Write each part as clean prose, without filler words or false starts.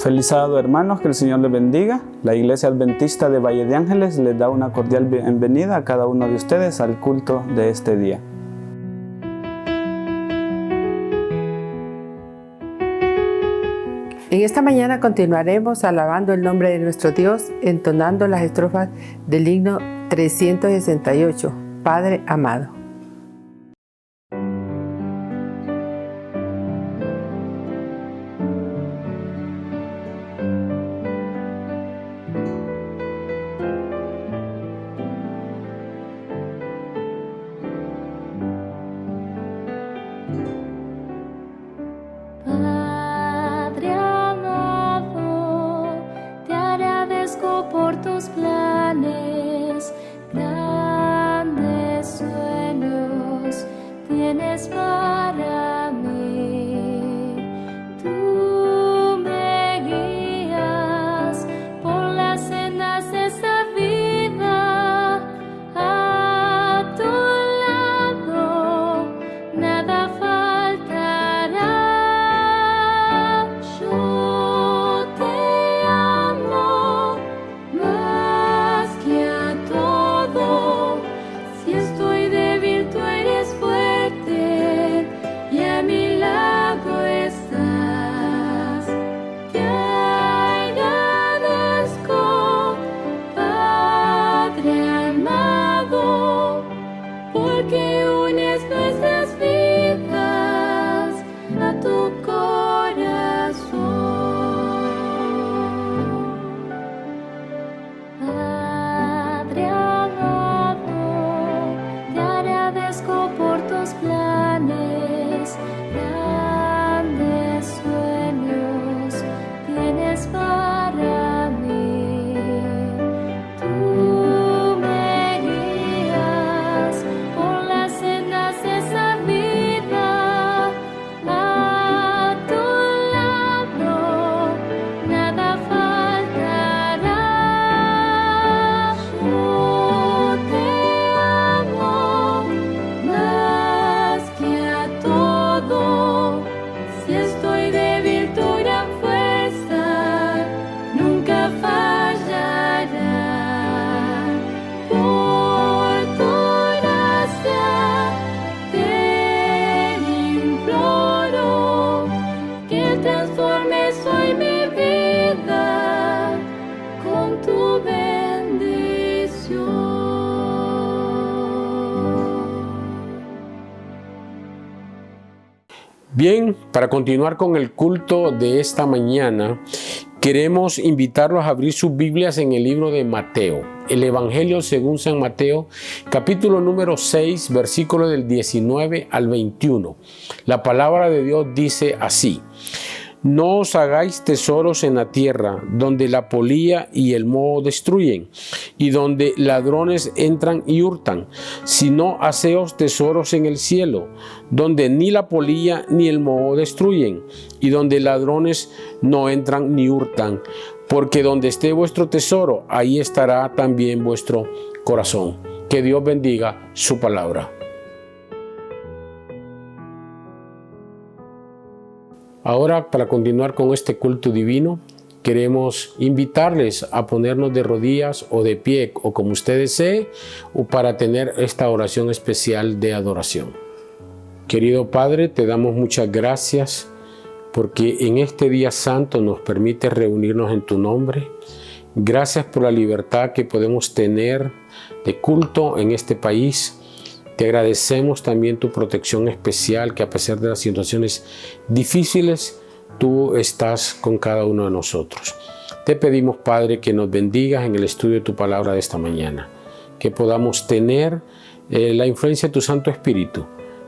Feliz sábado, hermanos, que el Señor les bendiga. La Iglesia Adventista de Valle de Ángeles les da una cordial bienvenida a cada uno de ustedes al culto de este día. En esta mañana continuaremos alabando el nombre de nuestro Dios, entonando las estrofas del himno 368, Padre amado. Por tus planes, grandes sueños tienes para mí. Tú me guías por las sendas de esta vida. A tu lado nada faltará. Yo te amo más que a todo. Si estoy débil, tú eres fuerte y a mi lado estás. Te agradezco, Padre amado, porque unes nuestras vidas a tu corazón. Padre amado, te agradezco por tus planes, grandes sueños tienes para mí. Tú me guías por las sendas de esa vida. A tu lado nada faltará. Yo te amo más que a todo. Si estoy débil, tu gran fuerza nunca fallará. Por tu gracia te imploro que transformes hoy mi vida con tu bendición. Bien, para continuar con el culto de esta mañana, queremos invitarlos a abrir sus Biblias en el libro de Mateo, el Evangelio según San Mateo, capítulo número 6, versículo del 19 al 21. La palabra de Dios dice así: No os hagáis tesoros en la tierra, donde la polilla y el moho destruyen, y donde ladrones entran y hurtan, sino haceos tesoros en el cielo, donde ni la polilla ni el moho destruyen, y donde ladrones no entran ni hurtan, porque donde esté vuestro tesoro, ahí estará también vuestro corazón. Que Dios bendiga su palabra. Ahora, para continuar con este culto divino, queremos invitarles a ponernos de rodillas o de pie, o como usted desee, o para tener esta oración especial de adoración. Querido Padre, te damos muchas gracias porque en este día santo nos permite reunirnos en tu nombre. Gracias por la libertad que podemos tener de culto en este país. Te agradecemos también tu protección especial, que a pesar de las situaciones difíciles, tú estás con cada uno de nosotros. Te pedimos, Padre, que nos bendigas en el estudio de tu palabra de esta mañana, que podamos tener la influencia de tu Santo Espíritu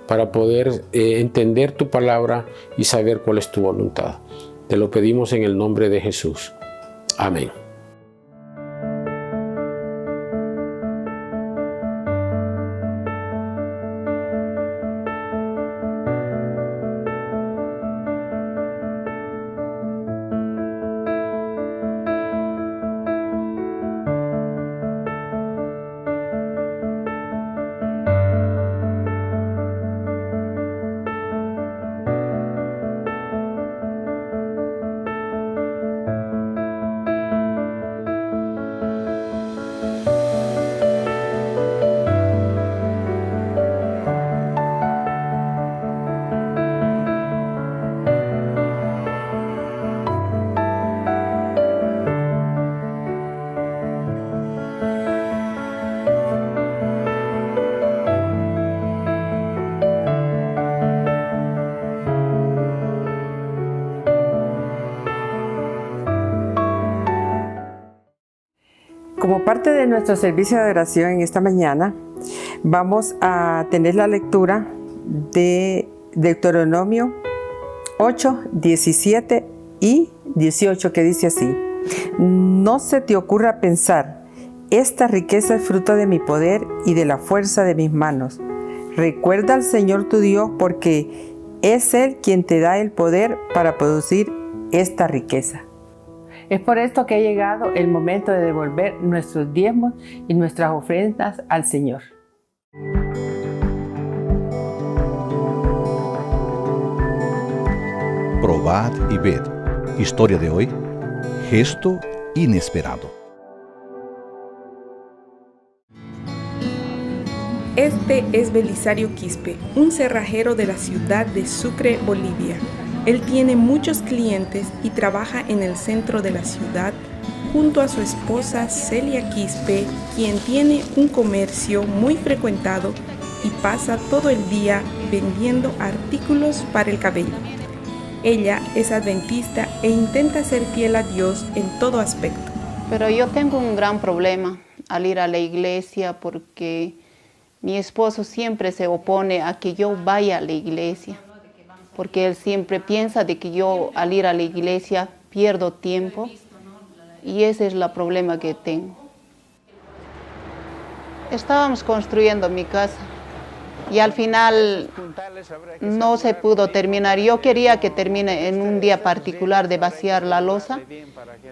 para poder entender tu palabra y saber cuál es tu voluntad. Te lo pedimos en el nombre de Jesús. Amén. Como parte de nuestro servicio de oración en esta mañana, vamos a tener la lectura de Deuteronomio 8, 17 y 18, que dice así: No se te ocurra pensar, esta riqueza es fruto de mi poder y de la fuerza de mis manos. Recuerda al Señor tu Dios, porque es Él quien te da el poder para producir esta riqueza. Es por esto que ha llegado el momento de devolver nuestros diezmos y nuestras ofrendas al Señor. Probad y ved. Historia de hoy: gesto inesperado. Este es Belisario Quispe, un cerrajero de la ciudad de Sucre, Bolivia. Él tiene muchos clientes y trabaja en el centro de la ciudad junto a su esposa Celia Quispe, quien tiene un comercio muy frecuentado y pasa todo el día vendiendo artículos para el cabello. Ella es adventista e intenta ser fiel a Dios en todo aspecto. Pero yo tengo un gran problema al ir a la iglesia porque mi esposo siempre se opone a que yo vaya a la iglesia, porque él siempre piensa de que yo al ir a la iglesia pierdo tiempo y ese es el problema que tengo. Estábamos construyendo mi casa y al final no se pudo terminar. Yo quería que termine en un día particular de vaciar la losa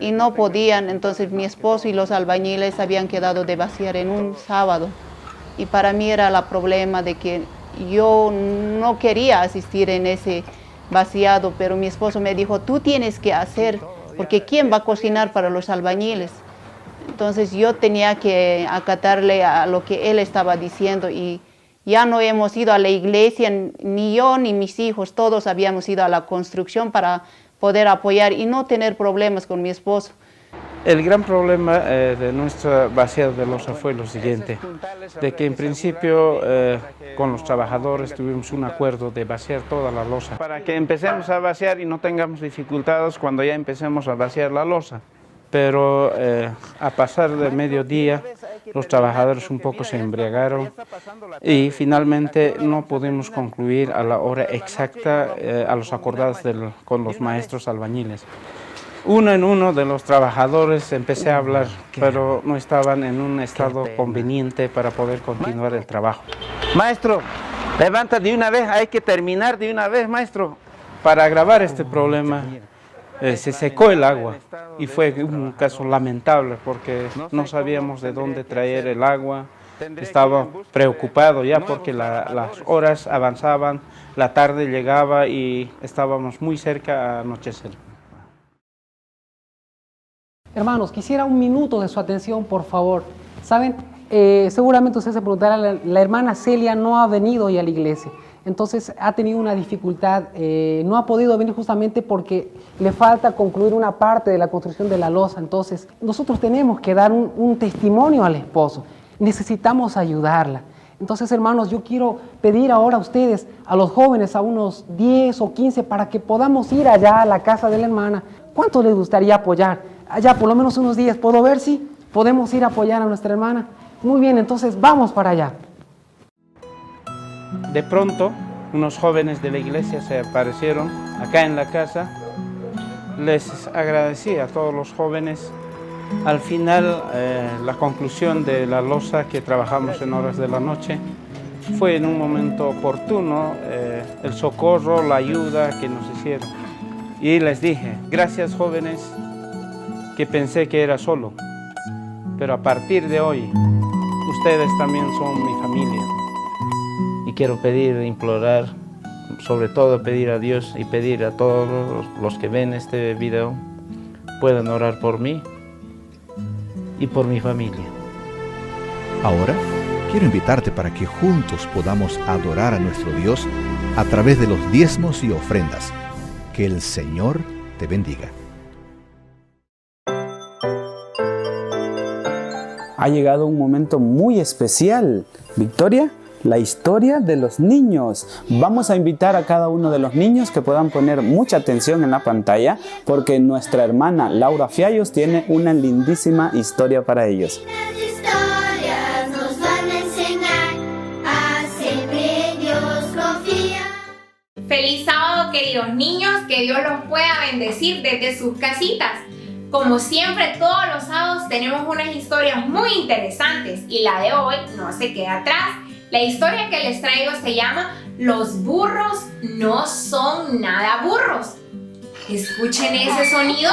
y no podían, entonces mi esposo y los albañiles habían quedado de vaciar en un sábado. Y para mí era el problema de que yo no quería asistir en ese vaciado, pero mi esposo me dijo, tú tienes que hacer, porque ¿quién va a cocinar para los albañiles? Entonces yo tenía que acatarle a lo que él estaba diciendo y ya no hemos ido a la iglesia, ni yo ni mis hijos, todos habíamos ido a la construcción para poder apoyar y no tener problemas con mi esposo. El gran problema de nuestra vaciado de losa fue lo siguiente, de que en principio con los trabajadores tuvimos un acuerdo de vaciar toda la losa, para que empecemos a vaciar y no tengamos dificultades cuando ya empecemos a vaciar la losa. Pero a pasar de mediodía, los trabajadores un poco se embriagaron y finalmente no pudimos concluir a la hora exacta a los acordados con los maestros albañiles. Uno en uno de los trabajadores empecé a hablar, pero no estaban en un estado conveniente para poder continuar el trabajo. Maestro, levanta de una vez, hay que terminar de una vez, maestro. Para agravar este problema, se secó el agua y fue un caso lamentable porque no sabíamos de dónde traer el agua. Estaba preocupado ya porque las horas avanzaban, la tarde llegaba y estábamos muy cerca a anochecer. Hermanos, quisiera un minuto de su atención, por favor. Saben, seguramente ustedes se preguntarán, la hermana Celia no ha venido hoy a la iglesia. Entonces ha tenido una dificultad, no ha podido venir justamente porque le falta concluir una parte de la construcción de la losa. Entonces nosotros tenemos que dar un testimonio al esposo, necesitamos ayudarla. Entonces, hermanos, yo quiero pedir ahora a ustedes, a los jóvenes, a unos 10 o 15, para que podamos ir allá a la casa de la hermana. ¿Cuánto les gustaría apoyar? Allá por lo menos unos días, ¿puedo ver si podemos ir a apoyar a nuestra hermana? Muy bien, entonces vamos para allá. De pronto, unos jóvenes de la iglesia se aparecieron acá en la casa. Les agradecí a todos los jóvenes. Al final, la conclusión de la losa que trabajamos en horas de la noche fue en un momento oportuno el socorro, la ayuda que nos hicieron. Y les dije, gracias jóvenes, que pensé que era solo, pero a partir de hoy, ustedes también son mi familia. Y quiero pedir, implorar, sobre todo pedir a Dios y pedir a todos los que ven este video, puedan orar por mí y por mi familia. Ahora, quiero invitarte para que juntos podamos adorar a nuestro Dios a través de los diezmos y ofrendas. Que el Señor te bendiga. Ha llegado un momento muy especial. Victoria, la historia de los niños. Vamos a invitar a cada uno de los niños que puedan poner mucha atención en la pantalla porque nuestra hermana Laura Fiallos tiene una lindísima historia para ellos. Las historias nos van a enseñar a siempre en Dios confiar. Feliz sábado, queridos niños, que Dios los pueda bendecir desde sus casitas. Como siempre, todos los sábados tenemos unas historias muy interesantes y la de hoy no se queda atrás. La historia que les traigo se llama Los burros no son nada burros. Escuchen ese sonido.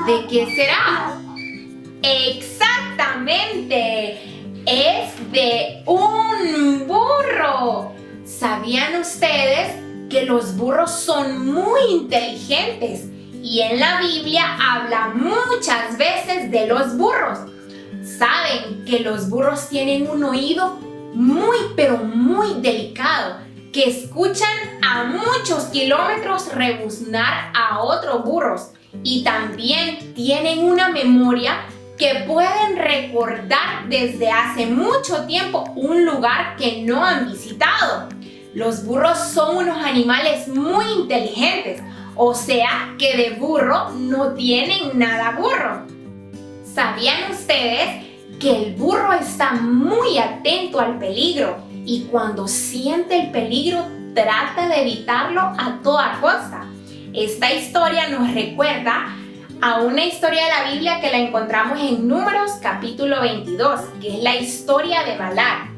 ¿De qué será? Exactamente, es de un burro. ¿Sabían ustedes que los burros son muy inteligentes? Y en la Biblia habla muchas veces de los burros. Saben que los burros tienen un oído muy pero muy delicado, que escuchan a muchos kilómetros rebuznar a otros burros. Y también tienen una memoria que pueden recordar desde hace mucho tiempo un lugar que no han visitado. Los burros son unos animales muy inteligentes. O sea que de burro no tienen nada burro. ¿Sabían ustedes que el burro está muy atento al peligro y cuando siente el peligro trata de evitarlo a toda costa? Esta historia nos recuerda a una historia de la Biblia que la encontramos en Números capítulo 22, que es la historia de Balac.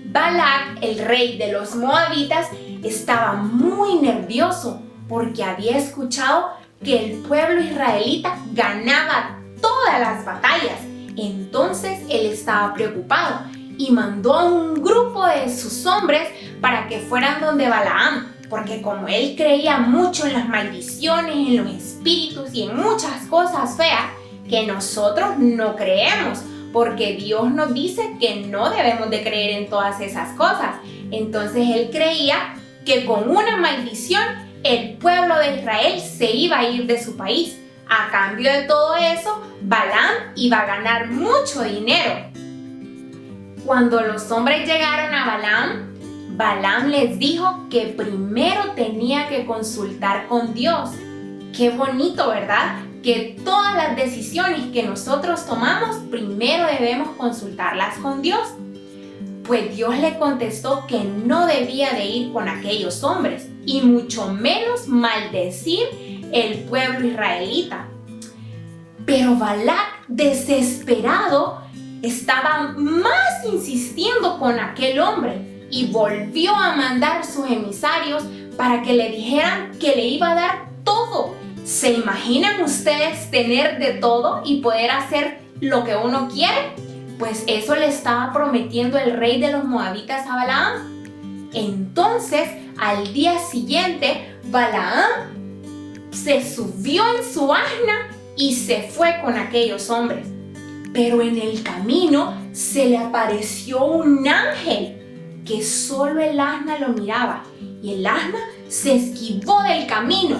Balac, el rey de los moabitas, estaba muy nervioso porque había escuchado que el pueblo israelita ganaba todas las batallas. Entonces él estaba preocupado y mandó a un grupo de sus hombres para que fueran donde Balaam, porque como él creía mucho en las maldiciones, en los espíritus y en muchas cosas feas que nosotros no creemos, porque Dios nos dice que no debemos de creer en todas esas cosas. Entonces él creía que con una maldición el pueblo de Israel se iba a ir de su país. A cambio de todo eso, Balaam iba a ganar mucho dinero. Cuando los hombres llegaron a Balaam, Balaam les dijo que primero tenía que consultar con Dios. Qué bonito, ¿verdad? Que todas las decisiones que nosotros tomamos, primero debemos consultarlas con Dios. Pues Dios le contestó que no debía de ir con aquellos hombres y mucho menos maldecir el pueblo israelita. Pero Balac, desesperado, estaba más insistiendo con aquel hombre y volvió a mandar sus emisarios para que le dijeran que le iba a dar todo. ¿Se imaginan ustedes tener de todo y poder hacer lo que uno quiere? Pues eso le estaba prometiendo el rey de los moabitas a Balaam. Entonces, al día siguiente, Balaam se subió en su asna y se fue con aquellos hombres. Pero en el camino se le apareció un ángel que solo el asna lo miraba y el asna se esquivó del camino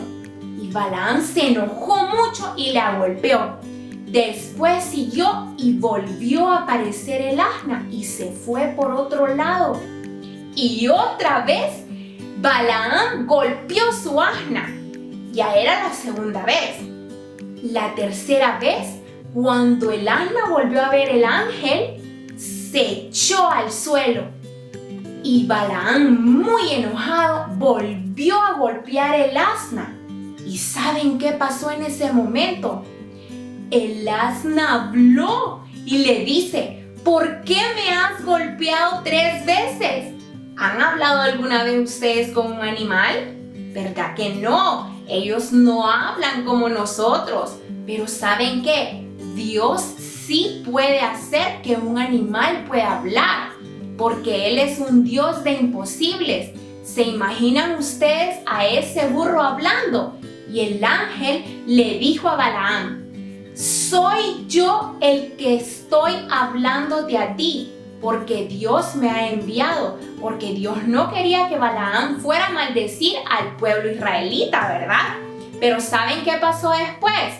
y Balaam se enojó mucho y la golpeó. Después siguió y volvió a aparecer el asna y se fue por otro lado. Y otra vez Balaam golpeó su asna. Ya era la segunda vez. La tercera vez, cuando el asna volvió a ver el ángel, se echó al suelo. Y Balaam, muy enojado, volvió a golpear el asna. ¿Y saben qué pasó en ese momento? El asna habló y le dice: ¿por qué me has golpeado 3 veces? ¿Han hablado alguna vez ustedes con un animal? ¿Verdad que no? Ellos no hablan como nosotros. Pero ¿saben qué? Dios sí puede hacer que un animal pueda hablar, porque Él es un Dios de imposibles. ¿Se imaginan ustedes a ese burro hablando? Y el ángel le dijo a Balaam: soy yo el que estoy hablándote a ti, porque Dios me ha enviado, porque Dios no quería que Balaam fuera a maldecir al pueblo israelita, ¿verdad? Pero ¿saben qué pasó después?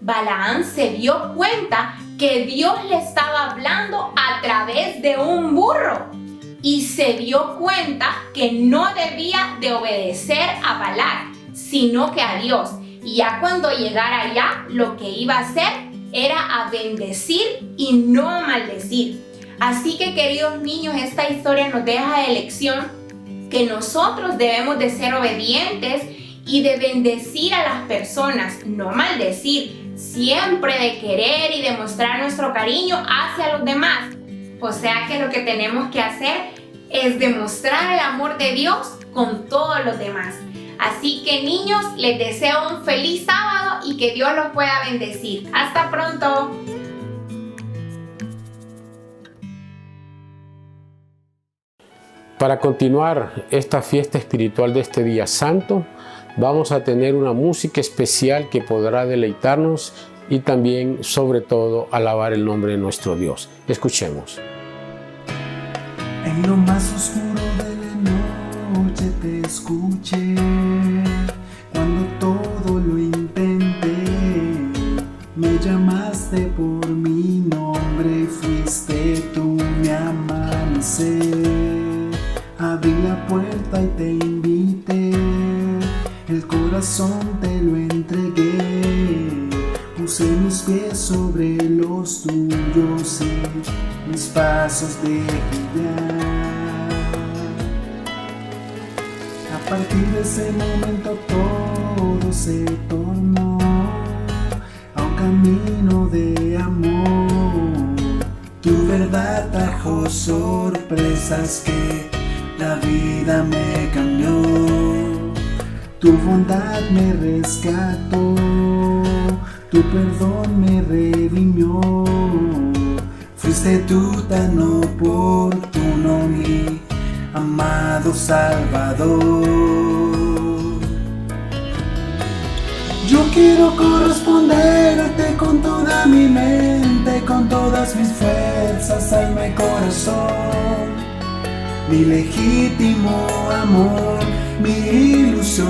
Balaam se dio cuenta que Dios le estaba hablando a través de un burro. y se dio cuenta que no debía de obedecer a Balac, sino que a Dios. Y ya cuando llegara allá, lo que iba a hacer era a bendecir y no a maldecir. Así que, queridos niños, esta historia nos deja de lección que nosotros debemos de ser obedientes y de bendecir a las personas, no maldecir, siempre de querer y demostrar nuestro cariño hacia los demás. O sea que lo que tenemos que hacer es demostrar el amor de Dios con todos los demás. Así que, niños, les deseo un feliz sábado y que Dios los pueda bendecir. ¡Hasta pronto! Para continuar esta fiesta espiritual de este día santo, vamos a tener una música especial que podrá deleitarnos y también, sobre todo, alabar el nombre de nuestro Dios. Escuchemos. En lo más oscuro de la noche te escuché, cuando todo lo intenté, me llamaste por mi nombre, fuiste tú mi amanecer. Abrí la puerta y te invité, el corazón te lo entregué, puse mis pies sobre los tuyos y mis pasos dejé guiar. A partir de ese momento todo se tornó a un camino de amor. Tu verdad trajo sorpresas que la vida me cambió. Tu bondad me rescató, tu perdón me redimió. Fuiste tú tan oportuno, mi amado Salvador. Yo quiero corresponderte con toda mi mente, con todas mis fuerzas, alma y corazón. Mi legítimo amor, mi ilusión.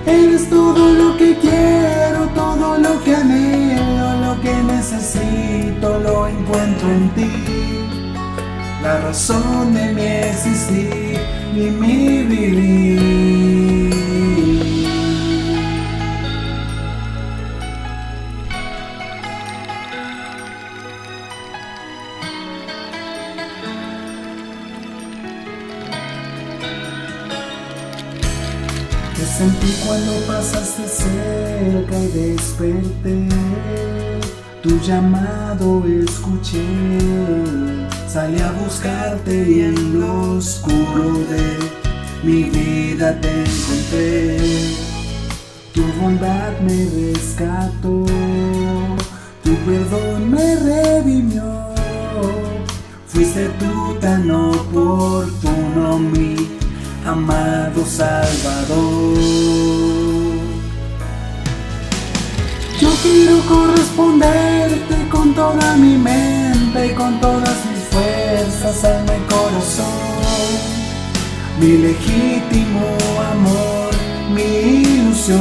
Eres todo lo que quiero, todo lo que anhelo, lo que necesito, lo encuentro en ti. La razón de mi existir y mi vivir. Te sentí cuando pasaste cerca y desperté, tu llamado escuché, salí a buscarte y en lo oscuro de mi vida te encontré. Tu bondad me rescató, tu perdón me redimió. Fuiste tú tan oportuno, mi amado Salvador. Yo quiero corresponderte con toda mi mente, con todas mis fuerzas, alma y corazón. Mi legítimo amor, mi ilusión.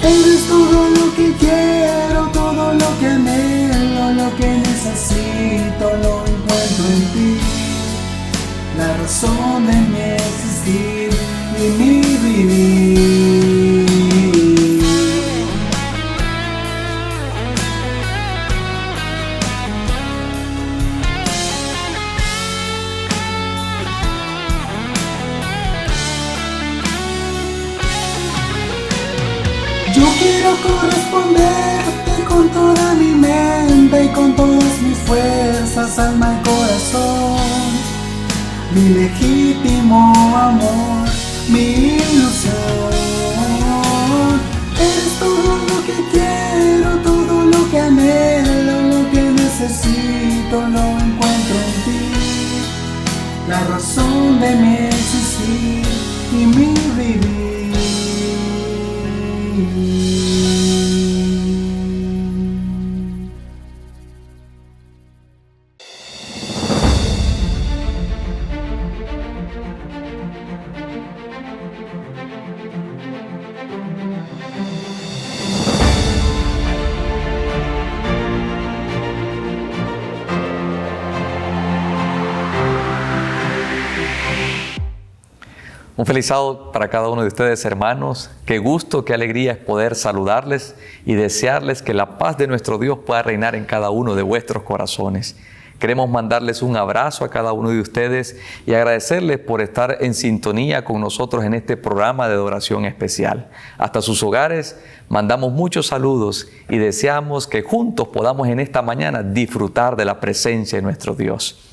Eres todo lo que quiero, todo lo que anhelo, lo que necesito, lo encuentro en ti. La razón de mi existir y mi vivir. Yo quiero corresponderte con toda mi mente y con todas mis fuerzas, alma y corazón. Mi legítimo amor, mi ilusión. Eres todo lo que quiero, todo lo que anhelo, lo que necesito, lo encuentro en ti. La razón de mi existir y mi vivir. Un feliz sábado para cada uno de ustedes, hermanos. Qué gusto, qué alegría es poder saludarles y desearles que la paz de nuestro Dios pueda reinar en cada uno de vuestros corazones. Queremos mandarles un abrazo a cada uno de ustedes y agradecerles por estar en sintonía con nosotros en este programa de adoración especial. Hasta sus hogares mandamos muchos saludos y deseamos que juntos podamos en esta mañana disfrutar de la presencia de nuestro Dios.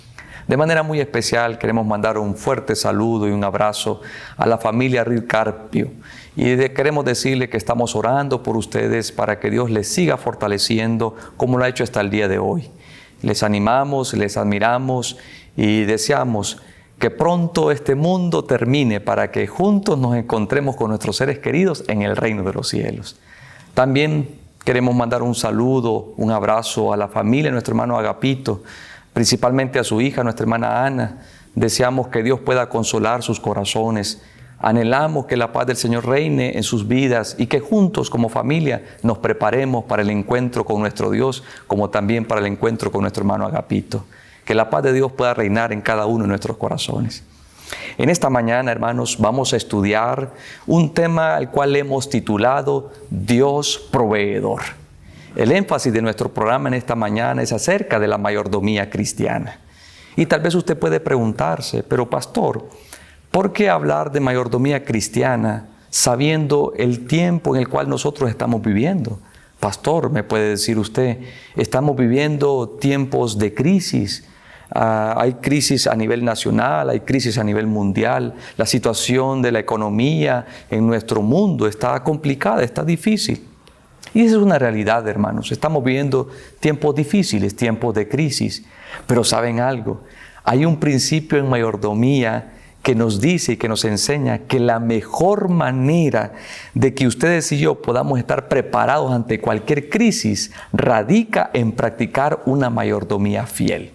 De manera muy especial queremos mandar un fuerte saludo y un abrazo a la familia Rid Carpio. Y queremos decirle que estamos orando por ustedes para que Dios les siga fortaleciendo como lo ha hecho hasta el día de hoy. Les animamos, les admiramos y deseamos que pronto este mundo termine para que juntos nos encontremos con nuestros seres queridos en el reino de los cielos. También queremos mandar un saludo, un abrazo a la familia de nuestro hermano Agapito, principalmente a su hija, nuestra hermana Ana. Deseamos que Dios pueda consolar sus corazones. Anhelamos que la paz del Señor reine en sus vidas y que juntos como familia nos preparemos para el encuentro con nuestro Dios, como también para el encuentro con nuestro hermano Agapito. Que la paz de Dios pueda reinar en cada uno de nuestros corazones. En esta mañana, hermanos, vamos a estudiar un tema al cual hemos titulado Dios Proveedor. El énfasis de nuestro programa en esta mañana es acerca de la mayordomía cristiana. Y tal vez usted puede preguntarse, pero pastor, ¿por qué hablar de mayordomía cristiana sabiendo el tiempo en el cual nosotros estamos viviendo? Pastor, me puede decir usted, estamos viviendo tiempos de crisis. Hay crisis a nivel nacional, hay crisis a nivel mundial. La situación de la economía en nuestro mundo está complicada, está difícil. Y esa es una realidad, hermanos. Estamos viviendo tiempos difíciles, tiempos de crisis. Pero ¿saben algo? Hay un principio en mayordomía que nos dice y que nos enseña que la mejor manera de que ustedes y yo podamos estar preparados ante cualquier crisis radica en practicar una mayordomía fiel.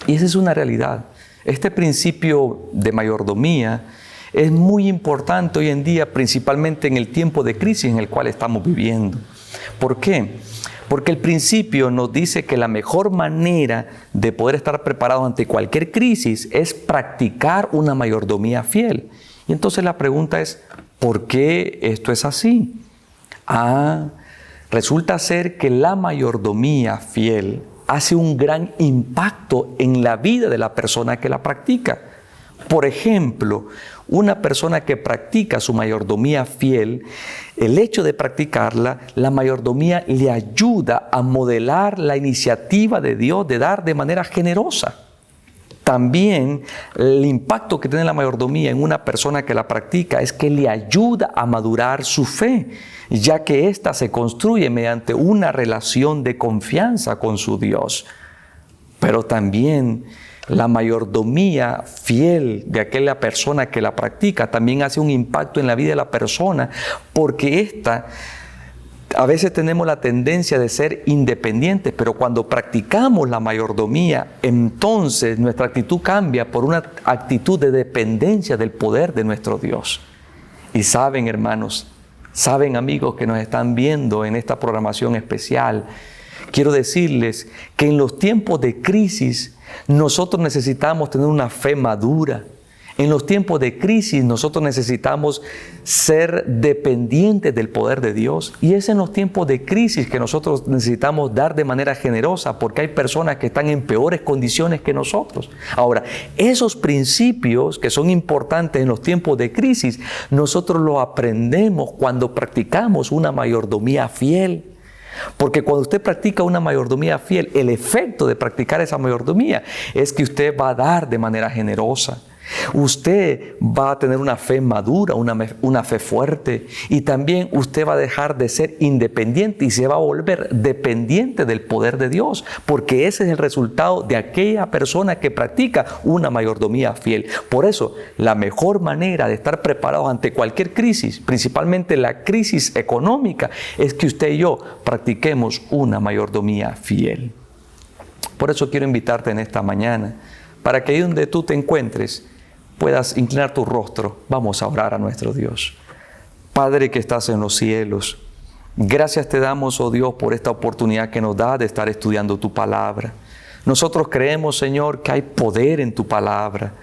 Y esa es una realidad. Este principio de mayordomía es muy importante hoy en día, principalmente en el tiempo de crisis en el cual estamos viviendo. ¿Por qué? Porque el principio nos dice que la mejor manera de poder estar preparados ante cualquier crisis es practicar una mayordomía fiel. Y entonces la pregunta es, ¿por qué esto es así? Resulta ser que la mayordomía fiel hace un gran impacto en la vida de la persona que la practica. Por ejemplo, una persona que practica su mayordomía fiel, el hecho de practicarla, la mayordomía le ayuda a modelar la iniciativa de Dios de dar de manera generosa. También el impacto que tiene la mayordomía en una persona que la practica es que le ayuda a madurar su fe, ya que ésta se construye mediante una relación de confianza con su Dios. Pero también la mayordomía fiel de aquella persona que la practica también hace un impacto en la vida de la persona, porque a veces tenemos la tendencia de ser independientes, pero cuando practicamos la mayordomía, entonces nuestra actitud cambia por una actitud de dependencia del poder de nuestro Dios. Y saben, hermanos, saben, amigos que nos están viendo en esta programación especial, quiero decirles que en los tiempos de crisis nosotros necesitamos tener una fe madura. En los tiempos de crisis nosotros necesitamos ser dependientes del poder de Dios. Y es en los tiempos de crisis que nosotros necesitamos dar de manera generosa, porque hay personas que están en peores condiciones que nosotros. Ahora, esos principios que son importantes en los tiempos de crisis, nosotros los aprendemos cuando practicamos una mayordomía fiel. Porque cuando usted practica una mayordomía fiel, el efecto de practicar esa mayordomía es que usted va a dar de manera generosa. Usted va a tener una fe madura, una fe fuerte, y también usted va a dejar de ser independiente y se va a volver dependiente del poder de Dios, porque ese es el resultado de aquella persona que practica una mayordomía fiel. Por eso, la mejor manera de estar preparados ante cualquier crisis, principalmente la crisis económica, es que usted y yo practiquemos una mayordomía fiel. Por eso quiero invitarte en esta mañana, para que ahí donde tú te encuentres, puedas inclinar tu rostro. Vamos a orar a nuestro Dios. Padre que estás en los cielos, gracias te damos, oh Dios, por esta oportunidad que nos da de estar estudiando tu palabra. Nosotros creemos, Señor, que hay poder en tu palabra.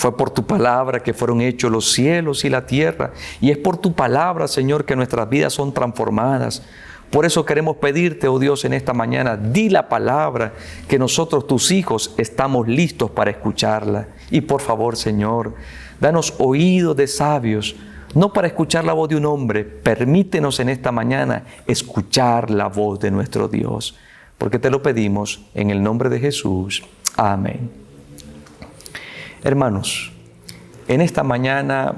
Fue por tu palabra que fueron hechos los cielos y la tierra. Y es por tu palabra, Señor, que nuestras vidas son transformadas. Por eso queremos pedirte, oh Dios, en esta mañana, di la palabra, que nosotros, tus hijos, estamos listos para escucharla. Y por favor, Señor, danos oídos de sabios, no para escuchar la voz de un hombre. Permítenos en esta mañana escuchar la voz de nuestro Dios. Porque te lo pedimos en el nombre de Jesús. Amén. Hermanos, en esta mañana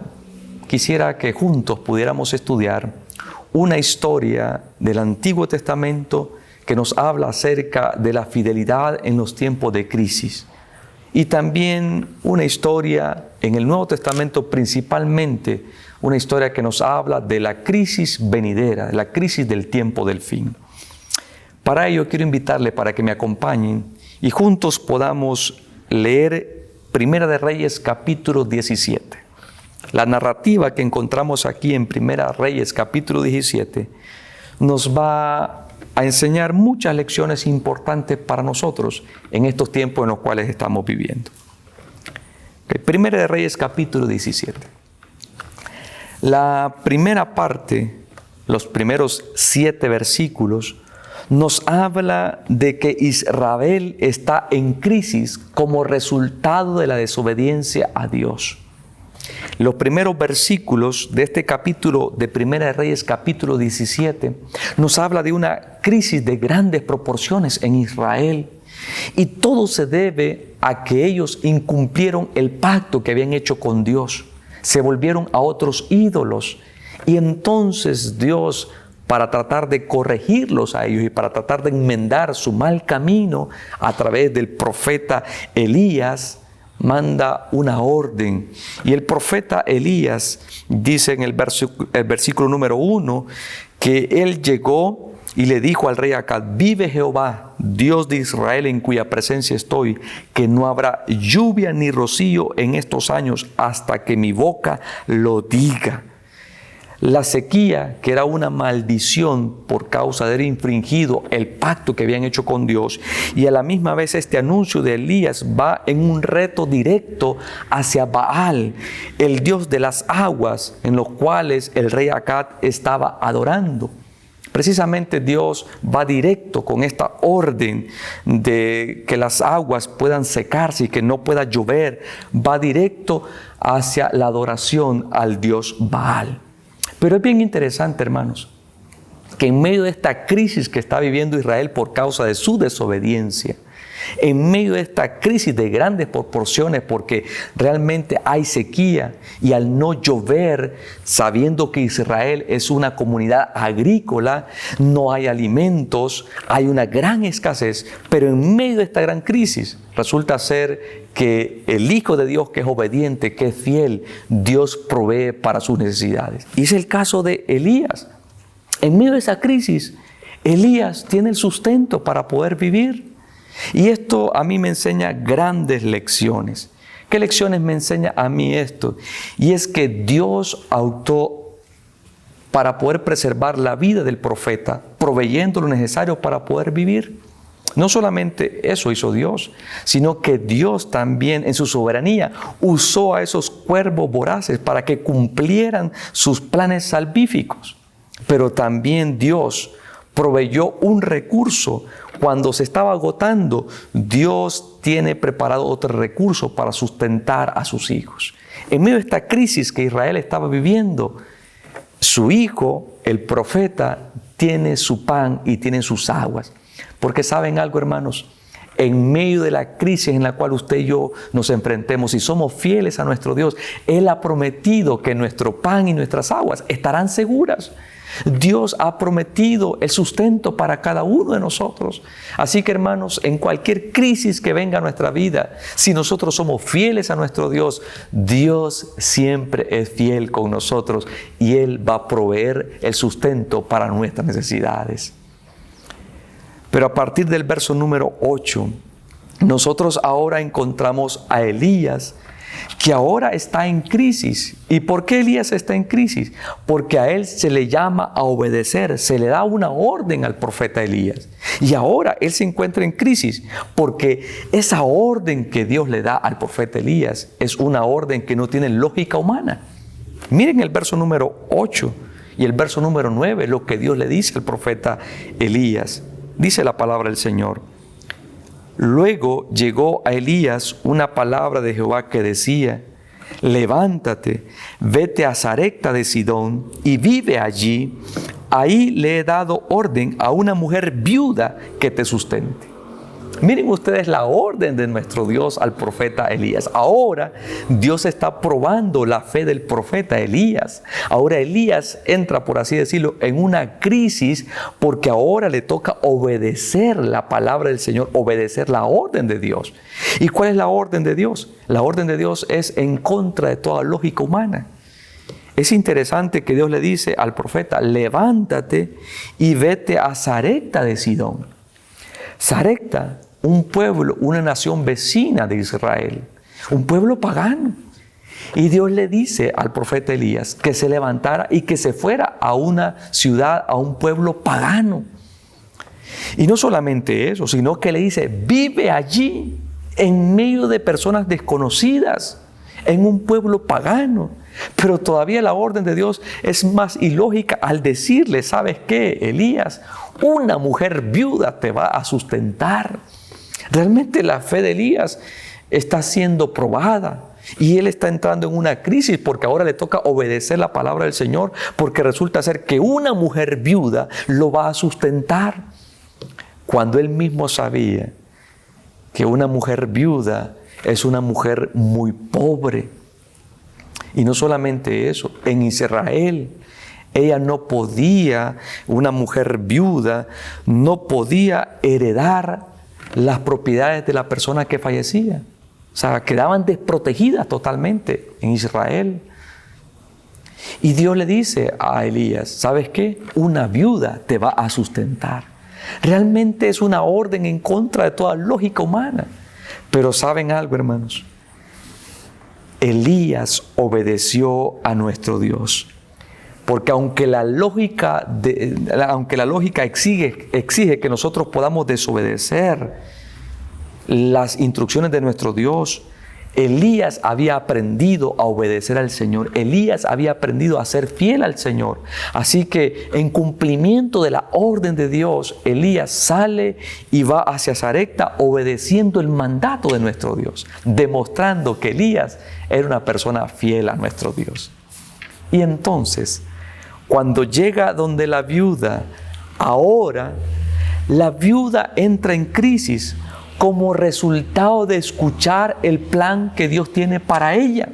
quisiera que juntos pudiéramos estudiar una historia del Antiguo Testamento que nos habla acerca de la fidelidad en los tiempos de crisis. Y también una historia en el Nuevo Testamento, principalmente una historia que nos habla de la crisis venidera, de la crisis del tiempo del fin. Para ello quiero invitarle para que me acompañen y juntos podamos leer Primera de Reyes capítulo 17. La narrativa que encontramos aquí en Primera Reyes capítulo 17 nos va a enseñar muchas lecciones importantes para nosotros en estos tiempos en los cuales estamos viviendo. Primera de Reyes capítulo 17. La primera parte, los primeros 7 versículos, nos habla de que Israel está en crisis como resultado de la desobediencia a Dios. Los primeros versículos de este capítulo de Primera de Reyes, capítulo 17, nos habla de una crisis de grandes proporciones en Israel. Y todo se debe a que ellos incumplieron el pacto que habían hecho con Dios. Se volvieron a otros ídolos. Y entonces Dios, para tratar de corregirlos a ellos y para tratar de enmendar su mal camino a través del profeta Elías, manda una orden. Y el profeta Elías dice en el versículo número 1 que él llegó y le dijo al rey Acab: vive Jehová, Dios de Israel, en cuya presencia estoy, que no habrá lluvia ni rocío en estos años hasta que mi boca lo diga. La sequía, que era una maldición por causa de haber infringido el pacto que habían hecho con Dios, y a la misma vez este anuncio de Elías va en un reto directo hacia Baal, el dios de las aguas, en los cuales el rey Acab estaba adorando. Precisamente Dios va directo con esta orden de que las aguas puedan secarse y que no pueda llover. Va directo hacia la adoración al dios Baal. Pero es bien interesante, hermanos, que en medio de esta crisis que está viviendo Israel por causa de su desobediencia, en medio de esta crisis de grandes proporciones, porque realmente hay sequía y al no llover, sabiendo que Israel es una comunidad agrícola, no hay alimentos, hay una gran escasez, pero en medio de esta gran crisis resulta ser que el Hijo de Dios, que es obediente, que es fiel, Dios provee para sus necesidades. Y es el caso de Elías. En medio de esa crisis, Elías tiene el sustento para poder vivir. Y esto a mí me enseña grandes lecciones. ¿Qué lecciones me enseña a mí esto? Y es que Dios optó para poder preservar la vida del profeta, proveyendo lo necesario para poder vivir. No solamente eso hizo Dios, sino que Dios también en su soberanía usó a esos cuervos voraces para que cumplieran sus planes salvíficos. Pero también Dios proveyó un recurso. Cuando se estaba agotando, Dios tiene preparado otro recurso para sustentar a sus hijos. En medio de esta crisis que Israel estaba viviendo, su hijo, el profeta, tiene su pan y tiene sus aguas. Porque ¿saben algo, hermanos? En medio de la crisis en la cual usted y yo nos enfrentemos, y somos fieles a nuestro Dios, Él ha prometido que nuestro pan y nuestras aguas estarán seguras. Dios ha prometido el sustento para cada uno de nosotros. Así que, hermanos, en cualquier crisis que venga a nuestra vida, si nosotros somos fieles a nuestro Dios, Dios siempre es fiel con nosotros y Él va a proveer el sustento para nuestras necesidades. Pero a partir del verso número 8, nosotros ahora encontramos a Elías, que ahora está en crisis. ¿Y por qué Elías está en crisis? Porque a él se le llama a obedecer, se le da una orden al profeta Elías. Y ahora él se encuentra en crisis porque esa orden que Dios le da al profeta Elías es una orden que no tiene lógica humana. Miren el verso número 8 y el verso número 9, lo que Dios le dice al profeta Elías. Dice la palabra del Señor: luego llegó a Elías una palabra de Jehová que decía: levántate, vete a Sarepta de Sidón y vive allí. Ahí le he dado orden a una mujer viuda que te sustente. Miren ustedes la orden de nuestro Dios al profeta Elías. Ahora Dios está probando la fe del profeta Elías. Ahora Elías entra, por así decirlo, en una crisis porque ahora le toca obedecer la palabra del Señor, obedecer la orden de Dios. ¿Y cuál es la orden de Dios? La orden de Dios es en contra de toda lógica humana. Es interesante que Dios le dice al profeta: levántate y vete a Sarepta de Sidón. Sarepta, un pueblo, una nación vecina de Israel, un pueblo pagano. Y Dios le dice al profeta Elías que se levantara y que se fuera a una ciudad, a un pueblo pagano. Y no solamente eso, sino que le dice: vive allí, en medio de personas desconocidas, en un pueblo pagano. Pero todavía la orden de Dios es más ilógica al decirle: ¿sabes qué, Elías? Una mujer viuda te va a sustentar. Realmente la fe de Elías está siendo probada y él está entrando en una crisis porque ahora le toca obedecer la palabra del Señor, porque resulta ser que una mujer viuda lo va a sustentar, cuando él mismo sabía que una mujer viuda es una mujer muy pobre. Y no solamente eso, en Israel ella no podía, una mujer viuda no podía heredar las propiedades de la persona que fallecía. O sea, quedaban desprotegidas totalmente en Israel. Y Dios le dice a Elías: ¿sabes qué? Una viuda te va a sustentar. Realmente es una orden en contra de toda lógica humana. Pero ¿saben algo, hermanos? Elías obedeció a nuestro Dios. Porque aunque la lógica exige que nosotros podamos desobedecer las instrucciones de nuestro Dios, Elías había aprendido a obedecer al Señor. Elías había aprendido a ser fiel al Señor. Así que en cumplimiento de la orden de Dios, Elías sale y va hacia Sarepta obedeciendo el mandato de nuestro Dios, demostrando que Elías era una persona fiel a nuestro Dios. Y entonces, cuando llega donde la viuda, ahora la viuda entra en crisis como resultado de escuchar el plan que Dios tiene para ella.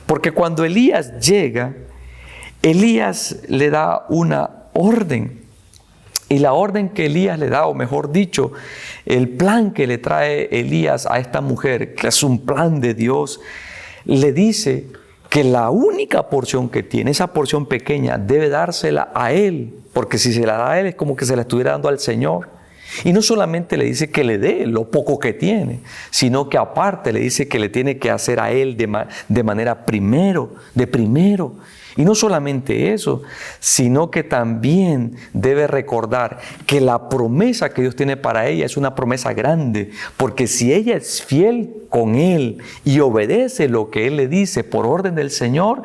Porque cuando Elías llega, Elías le da una orden. Y la orden que Elías le da, o mejor dicho, el plan que le trae Elías a esta mujer, que es un plan de Dios, le dice que la única porción que tiene, esa porción pequeña, debe dársela a él, porque si se la da a él es como que se la estuviera dando al Señor. Y no solamente le dice que le dé lo poco que tiene, sino que aparte le dice que le tiene que hacer a él de manera primero. Y no solamente eso, sino que también debe recordar que la promesa que Dios tiene para ella es una promesa grande, porque si ella es fiel con Él y obedece lo que Él le dice por orden del Señor,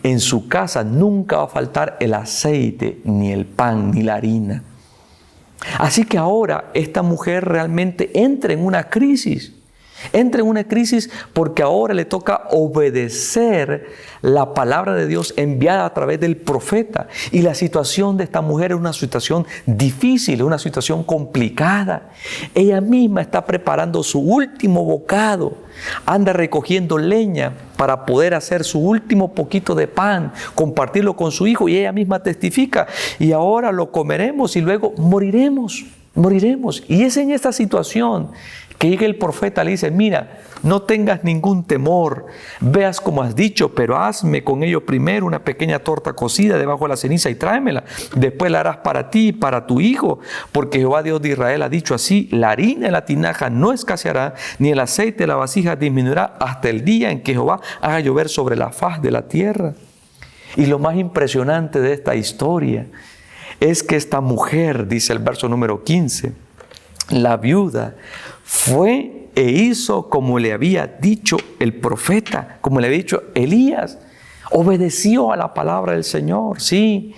en su casa nunca va a faltar el aceite, ni el pan, ni la harina. Así que ahora esta mujer realmente entra en una crisis. Entra en una crisis porque ahora le toca obedecer la palabra de Dios enviada a través del profeta. Y la situación de esta mujer es una situación difícil, una situación complicada. Ella misma está preparando su último bocado. Anda recogiendo leña para poder hacer su último poquito de pan, compartirlo con su hijo, y ella misma testifica: y ahora lo comeremos y luego moriremos. Y es en esta situación que llega el profeta, le dice: mira, no tengas ningún temor, veas como has dicho, pero hazme con ello primero una pequeña torta cocida debajo de la ceniza y tráemela. Después la harás para ti y para tu hijo, porque Jehová Dios de Israel ha dicho así: la harina en la tinaja no escaseará, ni el aceite de la vasija disminuirá hasta el día en que Jehová haga llover sobre la faz de la tierra. Y lo más impresionante de esta historia es que esta mujer, dice el verso número 15, la viuda, fue e hizo como le había dicho el profeta, como le había dicho Elías. Obedeció a la palabra del Señor, sí.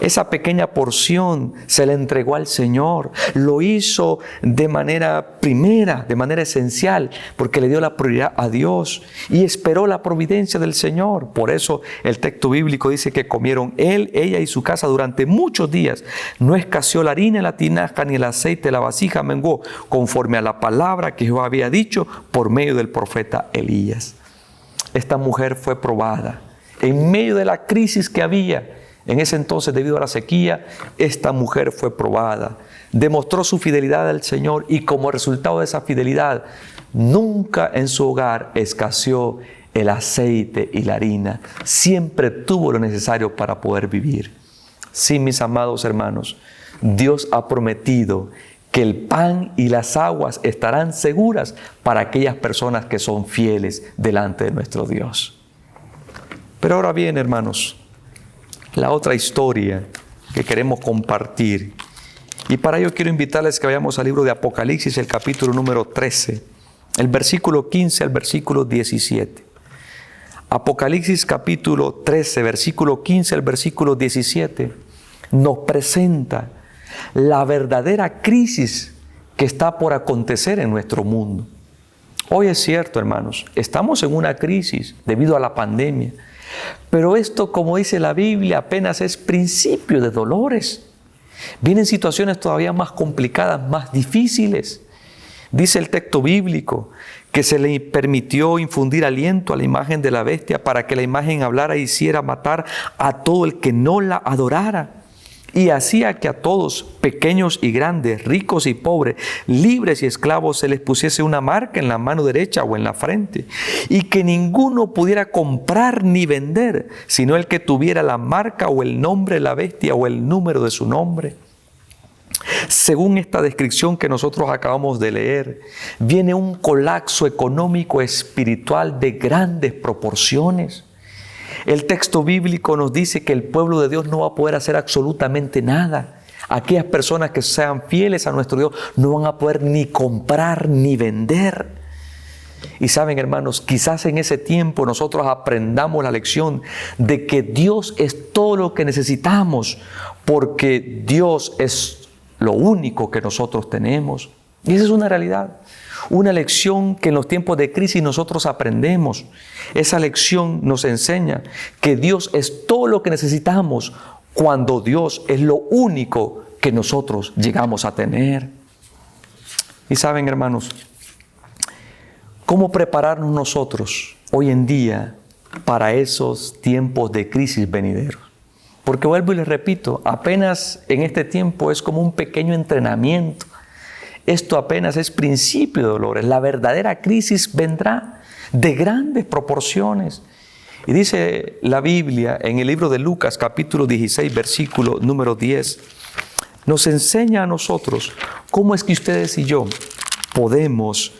Esa pequeña porción se le entregó al Señor. Lo hizo de manera primera, de manera esencial, porque le dio la prioridad a Dios y esperó la providencia del Señor. Por eso el texto bíblico dice que comieron él, ella y su casa durante muchos días. No escaseó la harina en la tinaja ni el aceite de la vasija menguó, conforme a la palabra que Jehová había dicho por medio del profeta Elías. Esta mujer fue probada en medio de la crisis que había. En ese entonces, debido a la sequía, esta mujer fue probada. Demostró su fidelidad al Señor y como resultado de esa fidelidad, nunca en su hogar escaseó el aceite y la harina. Siempre tuvo lo necesario para poder vivir. Sí, mis amados hermanos, Dios ha prometido que el pan y las aguas estarán seguras para aquellas personas que son fieles delante de nuestro Dios. Pero ahora bien, hermanos, la otra historia que queremos compartir. Y para ello quiero invitarles que vayamos al libro de Apocalipsis, el capítulo número 13, el versículo 15 al versículo 17. Apocalipsis capítulo 13, versículo 15 al versículo 17, nos presenta la verdadera crisis que está por acontecer en nuestro mundo. Hoy es cierto, hermanos, estamos en una crisis debido a la pandemia. Pero esto, como dice la Biblia, apenas es principio de dolores. Vienen situaciones todavía más complicadas, más difíciles. Dice el texto bíblico que se le permitió infundir aliento a la imagen de la bestia para que la imagen hablara e hiciera matar a todo el que no la adorara. Y hacía que a todos, pequeños y grandes, ricos y pobres, libres y esclavos, se les pusiese una marca en la mano derecha o en la frente, y que ninguno pudiera comprar ni vender, sino el que tuviera la marca o el nombre de la bestia o el número de su nombre. Según esta descripción que nosotros acabamos de leer, viene un colapso económico espiritual de grandes proporciones. El texto bíblico nos dice que el pueblo de Dios no va a poder hacer absolutamente nada. Aquellas personas que sean fieles a nuestro Dios no van a poder ni comprar ni vender. Y saben, hermanos, quizás en ese tiempo nosotros aprendamos la lección de que Dios es todo lo que necesitamos, porque Dios es lo único que nosotros tenemos. Y esa es una realidad. Una lección que en los tiempos de crisis nosotros aprendemos. Esa lección nos enseña que Dios es todo lo que necesitamos cuando Dios es lo único que nosotros llegamos a tener. Y saben, hermanos, ¿cómo prepararnos nosotros hoy en día para esos tiempos de crisis venideros? Porque vuelvo y les repito, apenas en este tiempo es como un pequeño entrenamiento. Esto apenas es principio de dolores. La verdadera crisis vendrá de grandes proporciones. Y dice la Biblia en el libro de Lucas, capítulo 16, versículo número 10, nos enseña a nosotros cómo es que ustedes y yo podemos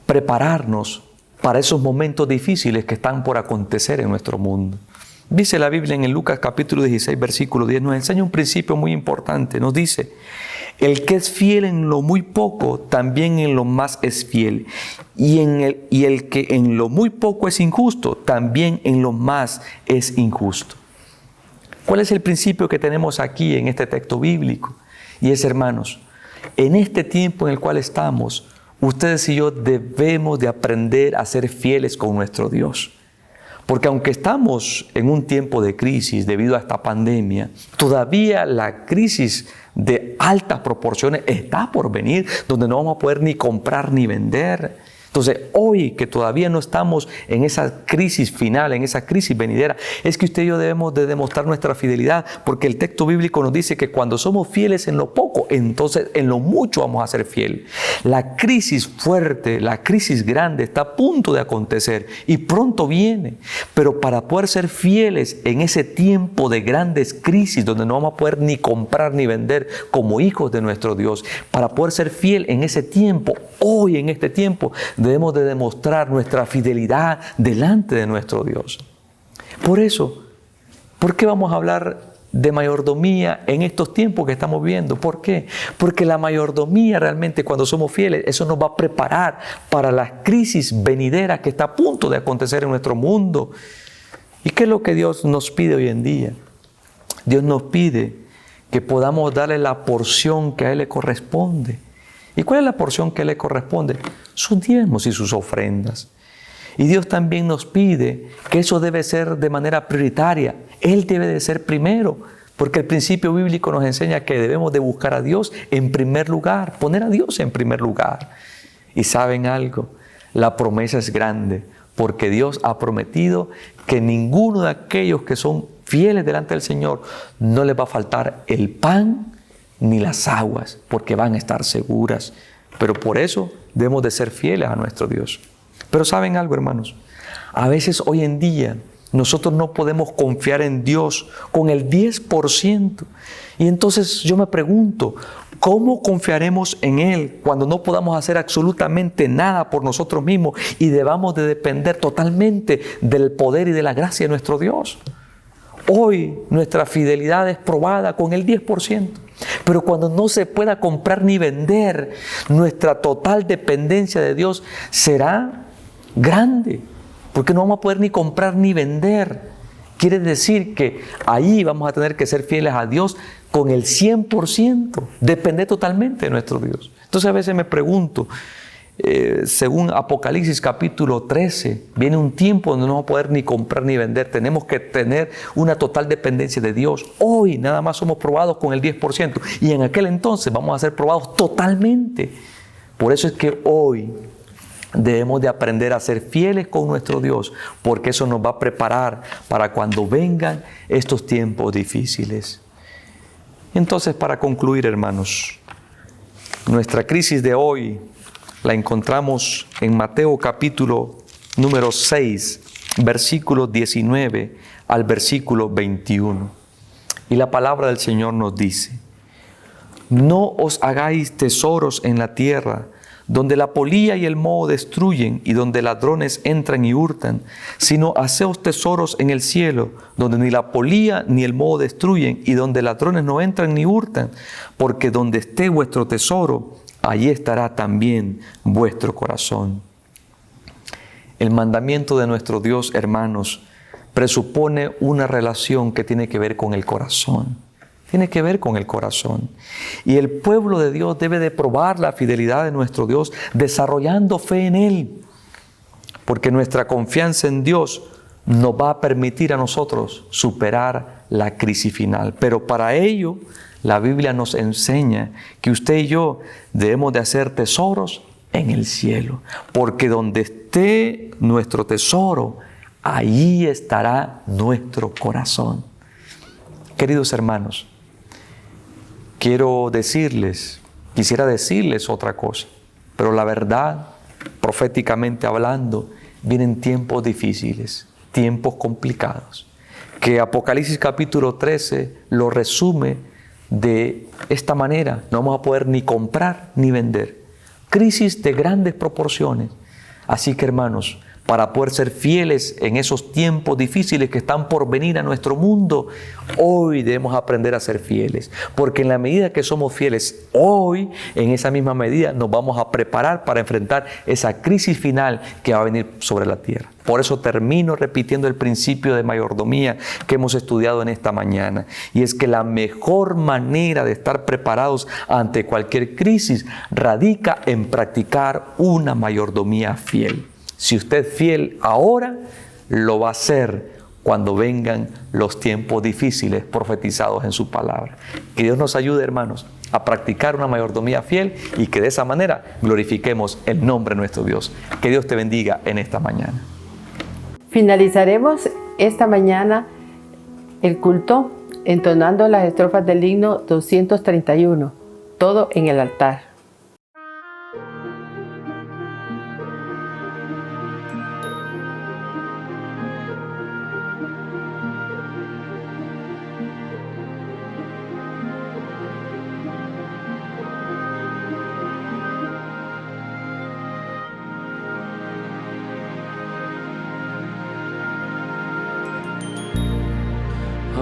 prepararnos para esos momentos difíciles que están por acontecer en nuestro mundo. Dice la Biblia en el Lucas capítulo 16, versículo 10, nos enseña un principio muy importante. Nos dice: el que es fiel en lo muy poco, también en lo más es fiel. Y el que en lo muy poco es injusto, también en lo más es injusto. ¿Cuál es el principio que tenemos aquí en este texto bíblico? Y es, hermanos, en este tiempo en el cual estamos, ustedes y yo debemos de aprender a ser fieles con nuestro Dios. Porque aunque estamos en un tiempo de crisis debido a esta pandemia, todavía la crisis de altas proporciones está por venir, donde no vamos a poder ni comprar ni vender. Entonces, hoy que todavía no estamos en esa crisis final, en esa crisis venidera, es que usted y yo debemos de demostrar nuestra fidelidad, porque el texto bíblico nos dice que cuando somos fieles en lo poco, entonces en lo mucho vamos a ser fieles. La crisis fuerte, la crisis grande está a punto de acontecer y pronto viene, pero para poder ser fieles en ese tiempo de grandes crisis, donde no vamos a poder ni comprar ni vender como hijos de nuestro Dios, para poder ser fiel en ese tiempo, hoy en este tiempo, debemos de demostrar nuestra fidelidad delante de nuestro Dios. Por eso, ¿por qué vamos a hablar de mayordomía en estos tiempos que estamos viviendo. ¿Por qué? Porque la mayordomía realmente, cuando somos fieles, eso nos va a preparar para las crisis venideras que está a punto de acontecer en nuestro mundo. ¿Y qué es lo que Dios nos pide hoy en día? Dios nos pide que podamos darle la porción que a Él le corresponde. ¿Y cuál es la porción que a Él le corresponde? Sus diezmos y sus ofrendas. Y Dios también nos pide que eso debe ser de manera prioritaria. Él debe de ser primero, porque el principio bíblico nos enseña que debemos de buscar a Dios en primer lugar, poner a Dios en primer lugar. Y ¿saben algo? La promesa es grande, porque Dios ha prometido que ninguno de aquellos que son fieles delante del Señor no les va a faltar el pan ni las aguas, porque van a estar seguras. Pero por eso debemos de ser fieles a nuestro Dios. Pero ¿saben algo, hermanos? A veces hoy en día nosotros no podemos confiar en Dios con el 10%. Y entonces yo me pregunto, ¿cómo confiaremos en Él cuando no podamos hacer absolutamente nada por nosotros mismos y debamos de depender totalmente del poder y de la gracia de nuestro Dios? Hoy nuestra fidelidad es probada con el 10%. Pero cuando no se pueda comprar ni vender, nuestra total dependencia de Dios será grande, porque no vamos a poder ni comprar ni vender. Quiere decir que ahí vamos a tener que ser fieles a Dios con el 100%, depender totalmente de nuestro Dios. Entonces a veces me pregunto, según Apocalipsis capítulo 13, viene un tiempo donde no vamos a poder ni comprar ni vender. Tenemos que tener una total dependencia de Dios. Hoy nada más somos probados con el 10% y en aquel entonces vamos a ser probados totalmente. Por eso es que hoy debemos de aprender a ser fieles con nuestro Dios, porque eso nos va a preparar para cuando vengan estos tiempos difíciles. Entonces, para concluir, hermanos, nuestra crisis de hoy la encontramos en Mateo capítulo número 6, versículo 19 al versículo 21. Y la palabra del Señor nos dice: no os hagáis tesoros en la tierra, donde la polilla y el moho destruyen y donde ladrones entran y hurtan, sino haceos tesoros en el cielo, donde ni la polilla ni el moho destruyen y donde ladrones no entran ni hurtan, porque donde esté vuestro tesoro, allí estará también vuestro corazón. El mandamiento de nuestro Dios, hermanos, presupone una relación que tiene que ver con el corazón. Tiene que ver con el corazón. Y el pueblo de Dios debe de probar la fidelidad de nuestro Dios desarrollando fe en Él. Porque nuestra confianza en Dios nos va a permitir a nosotros superar la crisis final. Pero para ello, la Biblia nos enseña que usted y yo debemos de hacer tesoros en el cielo. Porque donde esté nuestro tesoro, ahí estará nuestro corazón. Queridos hermanos, quisiera decirles otra cosa, pero la verdad, proféticamente hablando, vienen tiempos difíciles, tiempos complicados, que Apocalipsis capítulo 13 lo resume de esta manera: no vamos a poder ni comprar ni vender. Crisis de grandes proporciones. Así que, hermanos, para poder ser fieles en esos tiempos difíciles que están por venir a nuestro mundo, hoy debemos aprender a ser fieles. Porque en la medida que somos fieles hoy, en esa misma medida nos vamos a preparar para enfrentar esa crisis final que va a venir sobre la tierra. Por eso termino repitiendo el principio de mayordomía que hemos estudiado en esta mañana. Y es que la mejor manera de estar preparados ante cualquier crisis radica en practicar una mayordomía fiel. Si usted es fiel ahora, lo va a ser cuando vengan los tiempos difíciles profetizados en su palabra. Que Dios nos ayude, hermanos, a practicar una mayordomía fiel y que de esa manera glorifiquemos el nombre de nuestro Dios. Que Dios te bendiga en esta mañana. Finalizaremos esta mañana el culto entonando las estrofas del himno 231, todo en el altar.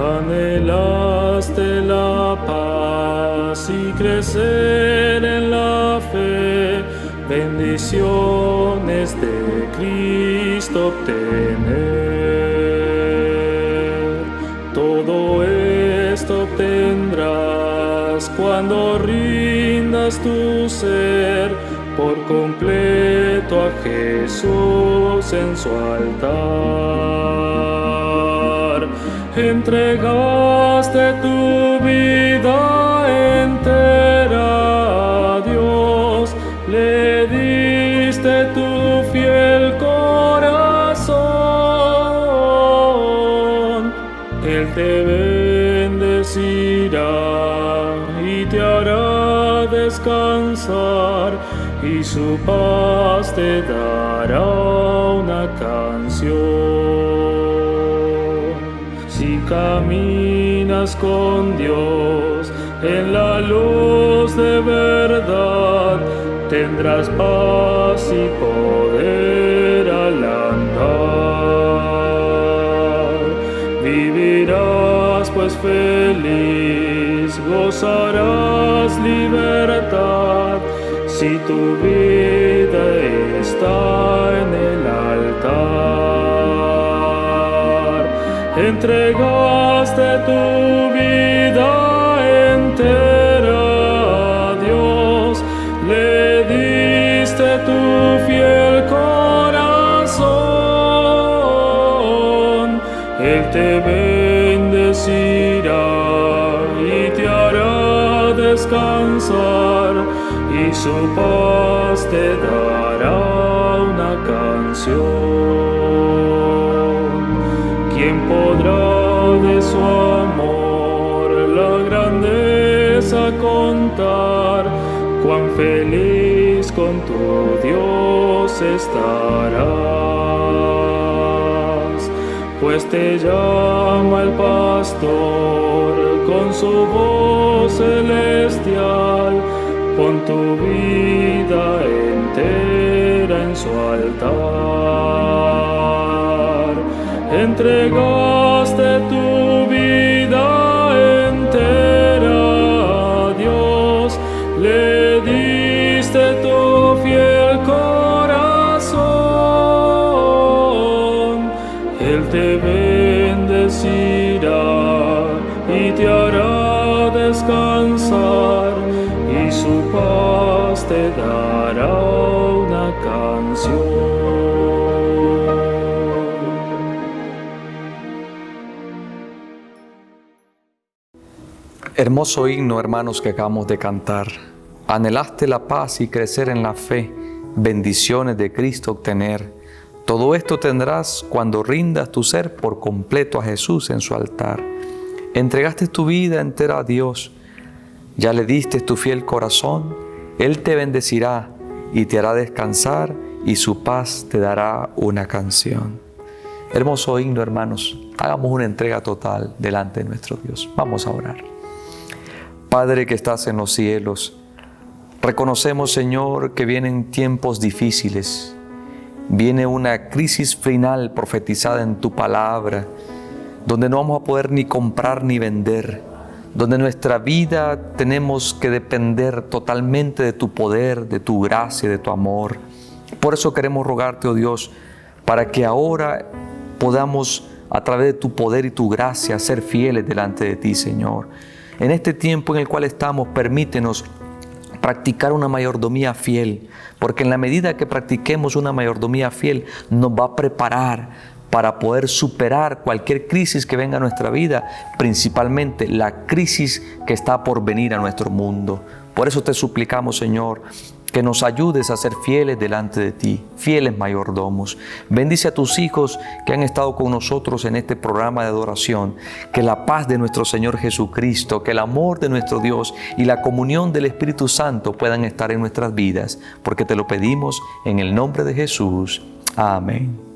Anhelamos paz y crecer en la fe, bendiciones de Cristo obtener. Todo esto obtendrás cuando rindas tu ser por completo a Jesús en su altar. Entregaste tu vida entera a Dios, le diste tu fiel corazón. Él te bendecirá y te hará descansar, y su paz te dará una canción. Si caminas con Dios en la luz de verdad, tendrás paz y poder al andar. Vivirás pues feliz, gozarás libertad, si tu vida está en el altar. Entregaste tu vida entera a Dios, le diste tu fiel corazón. Él te bendecirá y te hará descansar, y su paz te dará una canción. ¿Quién podrá de su amor la grandeza contar? Cuán feliz con tu Dios estarás, pues te llama el pastor con su voz celestial. Pon tu vida entera en su altar. Entregaste tu vida entera a Dios, le diste tu fiel corazón. Él te bendecirá y te hará descansar, y su paz te dará una canción. Hermoso himno, hermanos, que acabamos de cantar. Anhelaste la paz y crecer en la fe, bendiciones de Cristo obtener. Todo esto tendrás cuando rindas tu ser por completo a Jesús en su altar. Entregaste tu vida entera a Dios, ya le diste tu fiel corazón. Él te bendecirá y te hará descansar, y su paz te dará una canción. Hermoso himno, hermanos. Hagamos una entrega total delante de nuestro Dios. Vamos a orar. Padre que estás en los cielos, reconocemos, Señor, que vienen tiempos difíciles. Viene una crisis final profetizada en tu palabra, donde no vamos a poder ni comprar ni vender, donde nuestra vida tenemos que depender totalmente de tu poder, de tu gracia, de tu amor. Por eso queremos rogarte, oh Dios, para que ahora podamos, a través de tu poder y tu gracia, ser fieles delante de ti, Señor. En este tiempo en el cual estamos, permítenos practicar una mayordomía fiel, porque en la medida que practiquemos una mayordomía fiel, nos va a preparar para poder superar cualquier crisis que venga a nuestra vida, principalmente la crisis que está por venir a nuestro mundo. Por eso te suplicamos, Señor, que nos ayudes a ser fieles delante de ti, fieles mayordomos. Bendice a tus hijos que han estado con nosotros en este programa de adoración. Que la paz de nuestro Señor Jesucristo, que el amor de nuestro Dios y la comunión del Espíritu Santo puedan estar en nuestras vidas, porque te lo pedimos en el nombre de Jesús. Amén.